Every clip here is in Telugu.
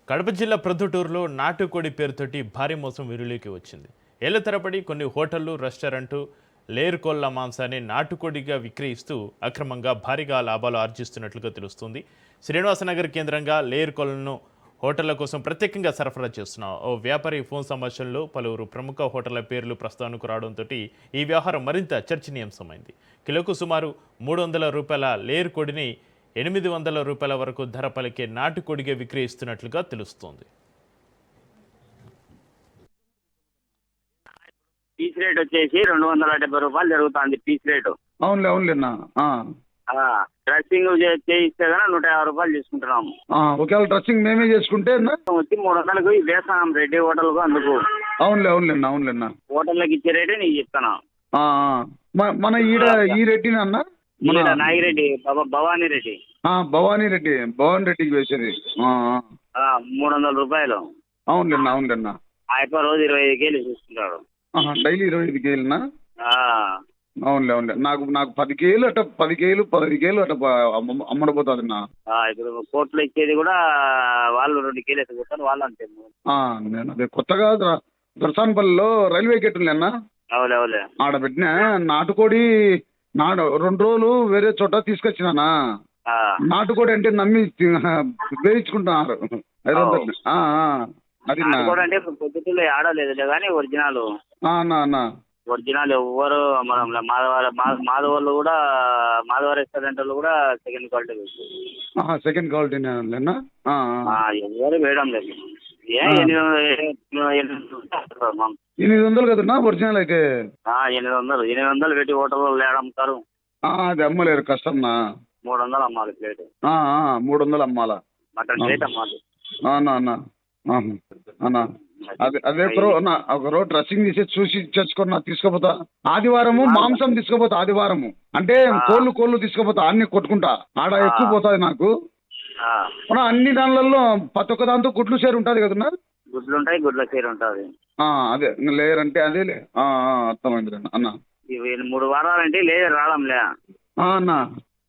కడప జిల్లా ప్రొద్దుటూరులో నాటుకోడి పేరుతోటి భారీ మోసం విరులోకి వచ్చింది. ఏళ్ల తరబడి కొన్ని హోటళ్లు, రెస్టారెంట్లు లేయర్ కోళ్ల మాంసాన్ని నాటుకోడిగా విక్రయిస్తూ అక్రమంగా భారీగా లాభాలు ఆర్జిస్తున్నట్లుగా తెలుస్తుంది. శ్రీనివాసనగర్ కేంద్రంగా లేయర్ కోళ్లను హోటళ్ల కోసం ప్రత్యేకంగా సరఫరా చేస్తున్న ఓ వ్యాపారి ఫోన్ సంభాషణలో పలువురు ప్రముఖ హోటళ్ల పేర్లు ప్రస్తావనకు రావడంతో ఈ వ్యవహారం మరింత చర్చనీయాంశమైంది. కిలోకు సుమారు 300 రూపాయల లేయర్ కోడిని 800 రూపాయల వరకు ధర పలికే నాటుకోడిగా విక్రయిస్తున్నట్లుగా తెలుస్తోంది. పీస్ రేట్ వచ్చేసి 270 రూపాయలు జరుగుతుంది పీస్ రేటు. అవునులే అవునులేనా. డ్రెస్సింగ్ చేయిస్తే కన్నా 150 రూపాయలు తీసుకుంటున్నాము. ఒకవేళ డ్రెస్సింగ్ మేమే చేసుకుంటే వచ్చి 300కు వేస్తాం రెడ్డి హోటల్కు. అందుకు అవునులే అవునులేనా అవునులేనా. హోటల్లోకి ఇచ్చే రేటే నీకు చెప్తాను. మన ఈ రెడ్డినా అన్న, మన నాగిరెడ్డి భవానీ రెడ్డి. భవానీ రెడ్డికి వేసేది. 300 రూపాయలు. అవునులేనా అవునులేనా. ఆ యొక్క రోజు 25 కేజీలు తీసుకుంటాడు. డైలీ 25 కేజీలనా. ఆ, అవునులే అవునులే. నాకు 10 కేజీలు అట్ట 10 కేజీలు 15 కేజీలు అట్ట అమ్మడిపోతుంది నా. ఇప్పుడు కోర్టులో ఇచ్చేది కూడా వాళ్ళు 2 కేజీలు ఎత్తుకుంటారు వాళ్ళు అంతే. నేను అదే కొత్తగా దర్శనపల్లిలో రైల్వే గేట్ ఉందన్నా. అవులే అవులే. ఆడ పెట్టిన నాటుకోడి 2 రోజులు వేరే చోట తీసుకొచ్చినానా. నాటుకోడి అంటే నమ్మి వేయించుకుంటున్నారు 500. అది కూడా అంటే పొద్దుటూరులో ఆడలేదులే కానీ ఒరిజినల్. అన్నా ఒరిజినల్ ఎవ్వరు మనం మాధవాళ్ళు కూడా మాధవ రెస్టారెంట్ వాళ్ళు కూడా సెకండ్ క్వాలిటీ వేస్తారు. సెకండ్ క్వాలిటీ ఎవరు వేయడం లేదు. 800 కదన్నా ఒరిజినల్ అయితే. 800 పెట్టి హోటల్లో లేడు అమ్ముతారు. అది అమ్మలేరు, కష్టంనా. 300 అమ్మాలి ప్లేట్. 300 అమ్మాలా. మటన్ ప్లేట్ అమ్మాలి. అన్నా అదే ఒక రోజు డ్రెస్సింగ్ తీసి చూసి తెచ్చుకున్నా తీసుకోపోతా. ఆదివారము మాంసం తీసుకోపోతా. ఆదివారము అంటే కోళ్ళు తీసుకోపోతా. అన్ని కొట్టుకుంటా. ఆడ ఎక్కువ పోతుంది నాకు. అన్ని దానిలలో ప్రతి ఒక్క దాంతో గుడ్లు సేరు ఉంటుంది కదన్నా. గుడ్లు ఉంటాయి, గుడ్ల సేరు ఉంటుంది. అదే లేయర్ అంటే అదేలే. అర్థమైంది అన్న. ఇవి 3 వారాలంటే లేయర్ రావడంలే అన్నా.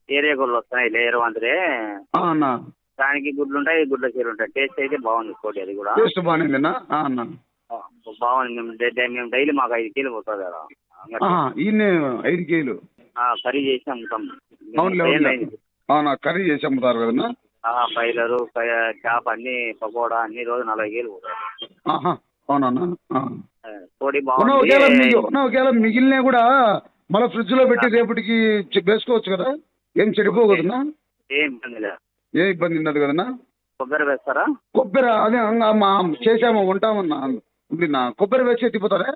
ఏరియా గుడ్లు వస్తున్నాయి లేయర్ వంతులే అన్నా. దానికి గుడ్లు ఉంటాయి, గుడ్ల చీర ఉంటాయి. టేస్ట్ అయితే బాగుంది కోటి. అది కూడా టేస్ట్ బాగానేందినా అన్న. బాగుంది. మేము డైలీ మాకు 5 కేజీలు పోతుంది కదా. ఈయన 5 కేజీలు కర్రీ చేసి అమ్ముతాం. అవునా, కర్రీ చేసి అమ్ముతారు కదన్నా. పైలరు చేప అన్ని పకోడా అన్ని రోజు 40 కేజీలు పోతాయి. అవునన్నా. కోడి బాగుంది. ఒకవేళ మిగిలిన కూడా మళ్ళీ ఫ్రిడ్జ్ లో పెట్టి రేపటికి వేసుకోవచ్చు కదా. ఏం చెడిపోకూడదునా. ఏం ఇబ్బంది లేదు. ఏ ఇబ్బంది ఉండదు కదన్నా. కొబ్బరి వేస్తారా? కొబ్బరి అదే చేసాము ఉంటామన్నా. కొబ్బరి వేసి ఎత్తిపోతారా?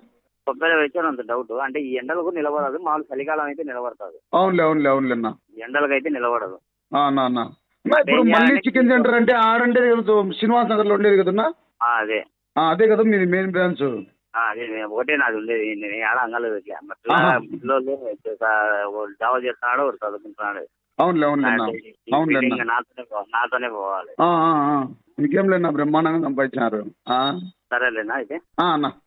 కొబ్బరి వేసారు అంత డౌట్. అంటే ఈ ఎండలకు నిలబడదు. మామూలు చలికాలం అయితే నిలబడుతుంది. అవునులేనా. ఎండలకు అయితే నిలబడదు. అన్నా ఇప్పుడు మళ్ళీ చికెన్ సెంటర్ అంటే ఆడంటే శ్రీనివాస్ నగర్ లో ఉండేది కదన్నా. అదే కదా మీది మెయిన్ బ్రాంచ్. అదే ఒకటే నాది ఉండేది. నేను ఆడ అంగలు జావ చేస్తున్నాడు, ఒకటి చదువుకుంటున్నాడు. అవునులే. నాతోనే పోవాలి. ఇంకేం లేనా బ్రహ్మాండంగా సంపాదించినారు. సరేలేనా అయితే అన్నా.